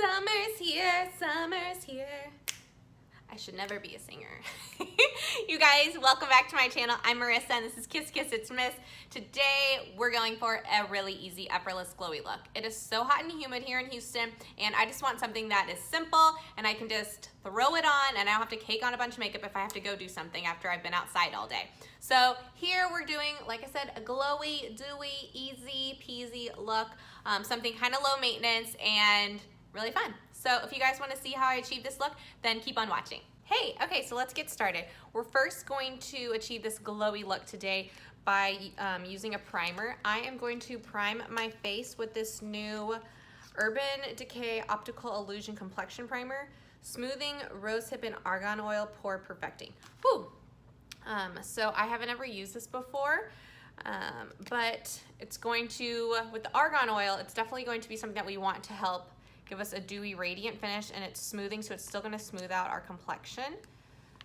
Summer's here, summer's here. I should never be a singer. You guys, welcome back to my channel. I'm Marissa and this is Kiss Kiss It's Miss. Today we're going for a really easy, effortless, glowy look. It is so hot and humid here in Houston and I just want something that is simple and I can just throw it on and I don't have to cake on a bunch of makeup if I have to go do something after I've been outside all day. So here we're doing, like I said, a glowy, dewy, easy peasy look. Something kind of low maintenance and really fun. So if you guys want to see how I achieve this look, then keep on watching. Hey, okay, so let's get started. We're first going to achieve this glowy look today by using a primer. I am going to prime my face with this new Urban Decay Optical Illusion Complexion Primer, Smoothing Rosehip and Argan Oil Pore Perfecting. Whew. So I haven't ever used this before, but it's going to, with the argan oil, it's definitely going to be something that we want to help give us a dewy, radiant finish, and it's smoothing, so it's still gonna smooth out our complexion.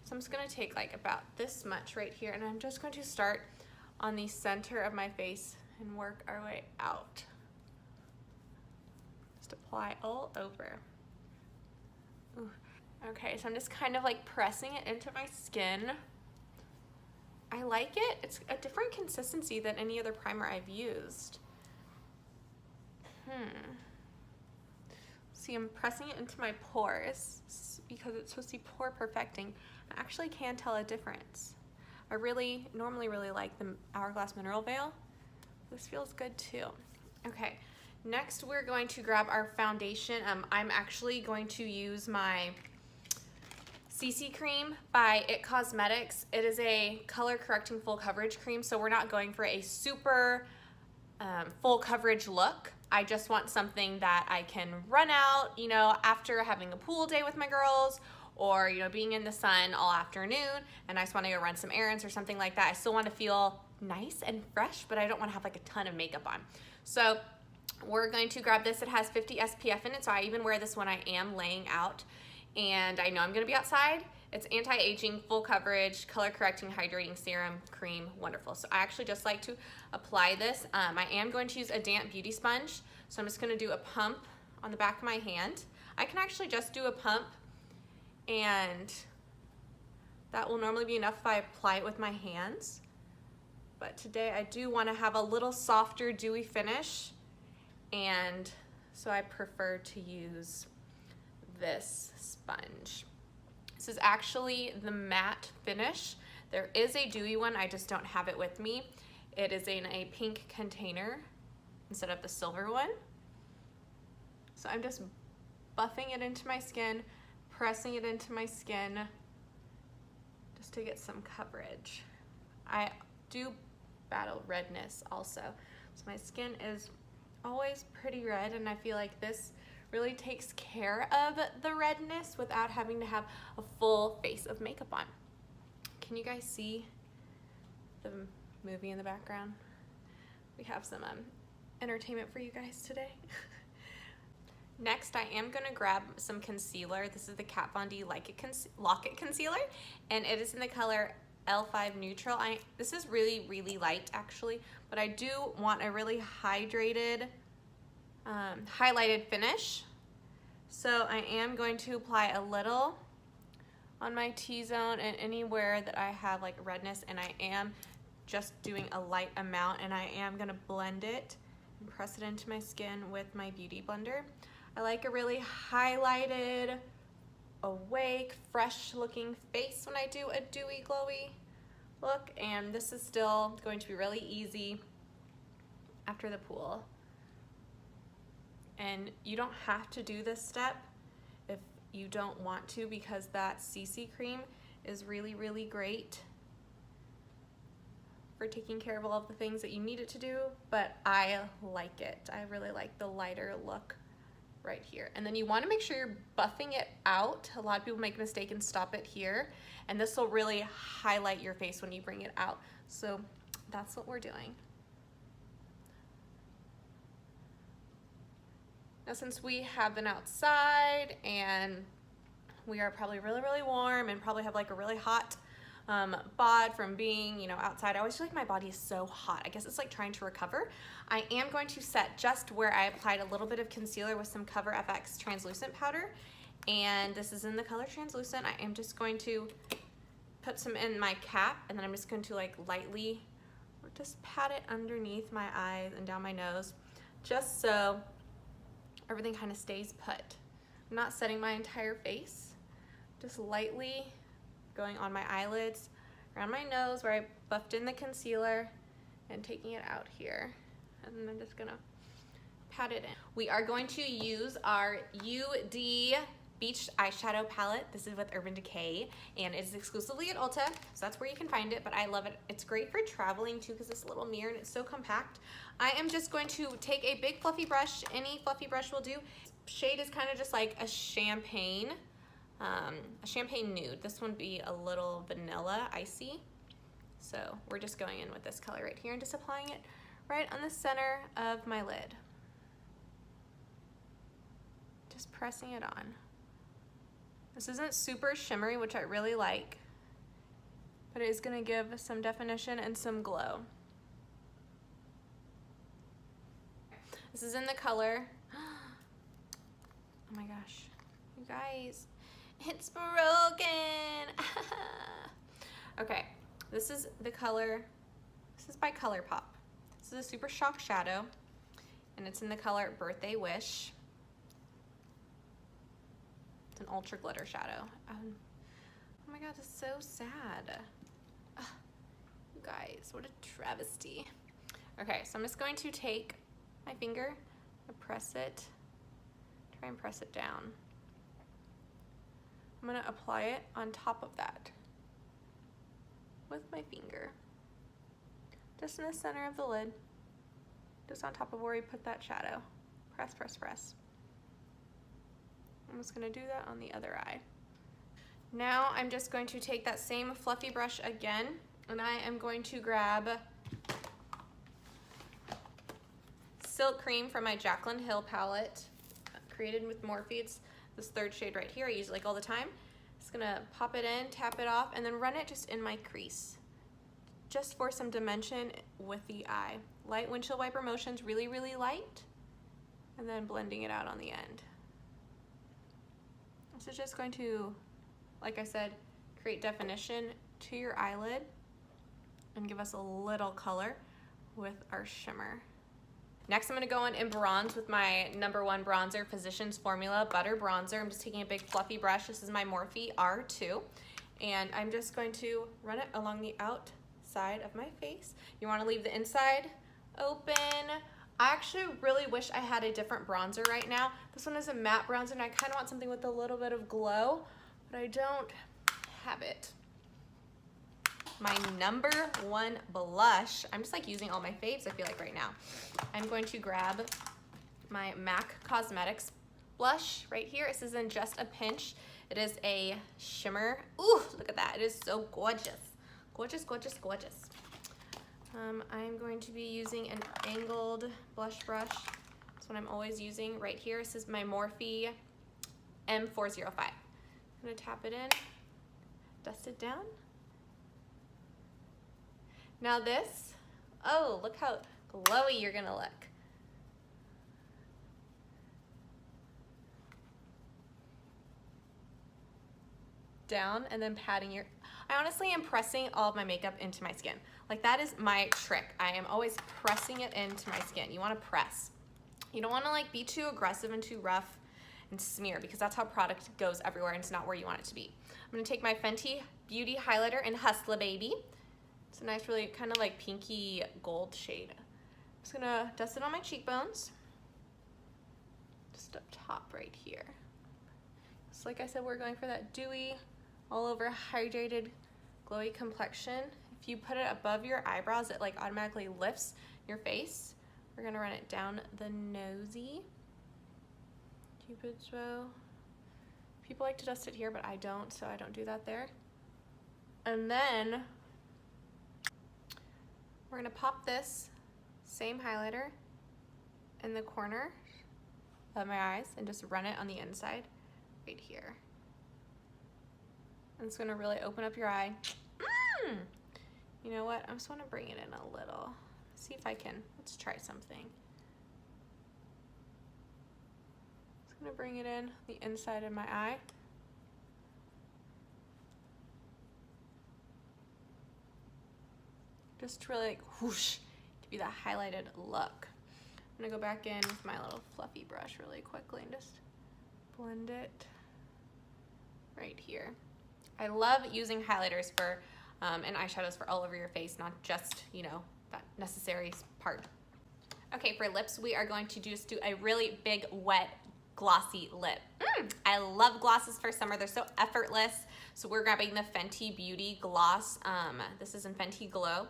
So I'm just gonna take like about this much right here, and I'm just going to start on the center of my face and work our way out. Just apply all over. Ooh. Okay, so I'm just kind of like pressing it into my skin. I like it. It's a different consistency than any other primer I've used. See, I'm pressing it into my pores because it's supposed to be pore perfecting. I actually can tell a difference. I normally really like the Hourglass Mineral Veil. This feels good too. Okay, next we're going to grab our foundation. I'm actually going to use my CC cream by IT Cosmetics. It is a color correcting full coverage cream, so we're not going for a super full coverage look. I just want something that I can run out, you know, after having a pool day with my girls or, you know, being in the sun all afternoon and I just want to go run some errands or something like that. I still want to feel nice and fresh, but I don't want to have like a ton of makeup on. So we're going to grab this. It has 50 SPF in it, so I even wear this when I am laying out and I know I'm going to be outside. It's anti-aging, full coverage, color correcting, hydrating serum, cream, wonderful. So I actually just like to apply this. I am going to use a damp beauty sponge. So I'm just gonna do a pump on the back of my hand. I can actually just do a pump and that will normally be enough if I apply it with my hands. But today I do wanna have a little softer, dewy finish. And so I prefer to use this sponge. This is actually the matte finish. There is a dewy one, I just don't have it with me. It is in a pink container instead of the silver one. So I'm just buffing it into my skin, pressing it into my skin just to get some coverage. I do battle redness also. So my skin is always pretty red and I feel like this really takes care of the redness without having to have a full face of makeup on. Can you guys see the movie in the background? We have some entertainment for you guys today. Next, I am gonna grab some concealer. This is the Kat Von D Lock It Concealer, and it is in the color L5 Neutral. This is really, really light actually, but I do want a really hydrated, highlighted finish. So I am going to apply a little on my T-zone and anywhere that I have like redness, and I am just doing a light amount and I am gonna blend it and press it into my skin with my beauty blender. I like a really highlighted, awake, fresh looking face when I do a dewy, glowy look, and this is still going to be really easy after the pool. And you don't have to do this step if you don't want to, because that CC cream is really, really great for taking care of all of the things that you need it to do, but I like it. I really like the lighter look right here. And then you want to make sure you're buffing it out. A lot of people make a mistake and stop it here, and this will really highlight your face when you bring it out. So that's what we're doing. Now, since we have been outside and we are probably really, really warm and probably have like a really hot bod from being, you know, outside. I always feel like my body is so hot. I guess it's like trying to recover. I am going to set just where I applied a little bit of concealer with some Cover FX translucent powder. And this is in the color translucent. I am just going to put some in my cap, and then I'm just going to like lightly just pat it underneath my eyes and down my nose, just so everything kind of stays put. I'm not setting my entire face, just lightly going on my eyelids, around my nose where I buffed in the concealer, and taking it out here. And then I'm just gonna pat it in. We are going to use our UD Beach eyeshadow palette. This is with Urban Decay, and it's exclusively at Ulta, so that's where you can find it, but I love it. It's great for traveling too, because it's a little mirror and it's so compact. I am just going to take a big fluffy brush. Any fluffy brush will do. Shade is kind of just like a champagne nude. This one would be a little vanilla icy. So we're just going in with this color right here and just applying it right on the center of my lid. Just pressing it on. This isn't super shimmery, which I really like, but it is gonna give some definition and some glow. This is in the color, oh my gosh, you guys, it's broken. Okay, this is the color, this is by ColourPop. This is a super shock shadow, and it's in the color Birthday Wish. An ultra glitter shadow. Oh my god, this is so sad. Ugh, you guys, what a travesty. Okay, so I'm just going to take my finger and press it, try and press it down. I'm gonna apply it on top of that with my finger, just in the center of the lid, just on top of where we put that shadow. Press, press, press. I'm just gonna do that on the other eye. Now I'm just going to take that same fluffy brush again, and I am going to grab Silk Cream from my Jaclyn Hill palette, created with Morphe. It's this third shade right here. I use it like all the time. Just gonna pop it in, tap it off, and then run it just in my crease, just for some dimension with the eye. Light windshield wiper motions, really, really light, and then blending it out on the end. This is just going to, like I said, create definition to your eyelid and give us a little color with our shimmer. Next, I'm gonna go in bronze with my #1 bronzer, Physicians Formula Butter Bronzer. I'm just taking a big fluffy brush. This is my Morphe R2. And I'm just going to run it along the outside of my face. You wanna leave the inside open. I actually really wish I had a different bronzer right now. This one is a matte bronzer, and I kind of want something with a little bit of glow, but I don't have it. My #1 blush, I'm just like using all my faves, I feel like right now. I'm going to grab my MAC Cosmetics blush right here. This is in Just a Pinch. It is a shimmer. Ooh, look at that. It is so gorgeous. Gorgeous, gorgeous, gorgeous. I'm going to be using an angled blush brush. That's what I'm always using right here. This is my Morphe M405. I'm gonna tap it in, dust it down. Now this, oh, look how glowy you're gonna look. Down and then patting your, I honestly am pressing all of my makeup into my skin. Like, that is my trick. I am always pressing it into my skin. You wanna press. You don't wanna like be too aggressive and too rough and smear, because that's how product goes everywhere and it's not where you want it to be. I'm gonna take my Fenty Beauty Highlighter in Hustla Baby. It's a nice, really kind of like pinky gold shade. I'm just gonna dust it on my cheekbones. Just up top right here. So like I said, we're going for that dewy, all over hydrated, glowy complexion. If you put it above your eyebrows, it like automatically lifts your face. We're gonna run it down the nosy. Cupid's bow. People like to dust it here, but I don't, so I don't do that there. And then we're gonna pop this same highlighter in the corner of my eyes and just run it on the inside right here. And it's gonna really open up your eye. You know what? I just want to bring it in a little. See if I can. Let's try something. Just gonna bring it in the inside of my eye. Just to really like whoosh, give you that highlighted look. I'm gonna go back in with my little fluffy brush really quickly and just blend it right here. I love using highlighters for and eyeshadows for all over your face, not just, you know, that necessary part. Okay, for lips, we are going to just do a really big, wet, glossy lip. I love glosses for summer. They're so effortless. So we're grabbing the Fenty Beauty Gloss. This is in Fenty Glow.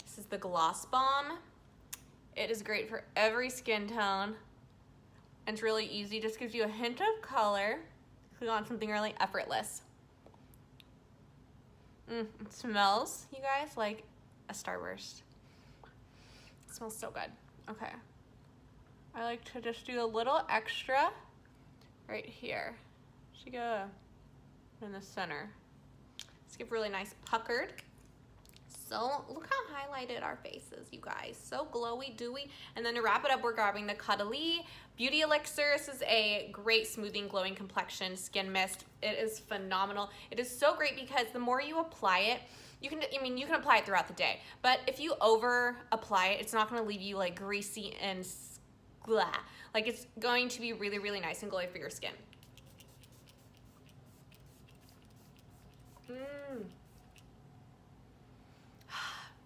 This is the Gloss Bomb. It is great for every skin tone. And it's really easy. Just gives you a hint of color if you want something really effortless. It smells, you guys, like a Starburst. It smells so good. Okay. I like to just do a little extra right here. Should go in the center. Let's give really nice puckered. So look how highlighted our face is, you guys. So glowy, dewy. And then to wrap it up, we're grabbing the Caudalie Beauty Elixir. This is a great smoothing, glowing complexion skin mist. It is phenomenal. It is so great because the more you apply it, you can apply it throughout the day. But if you over apply it, it's not gonna leave you like greasy and blah. Like it's going to be really, really nice and glowy for your skin.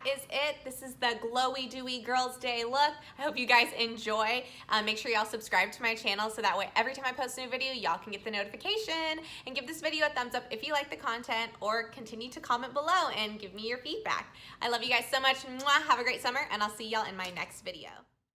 Is it. This is the glowy, dewy Girls Day look. I hope you guys enjoy. Make sure y'all subscribe to my channel so that way every time I post a new video, y'all can get the notification, and give this video a thumbs up if you like the content, or continue to comment below and give me your feedback. I love you guys so much. Mwah. Have a great summer, and I'll see y'all in my next video.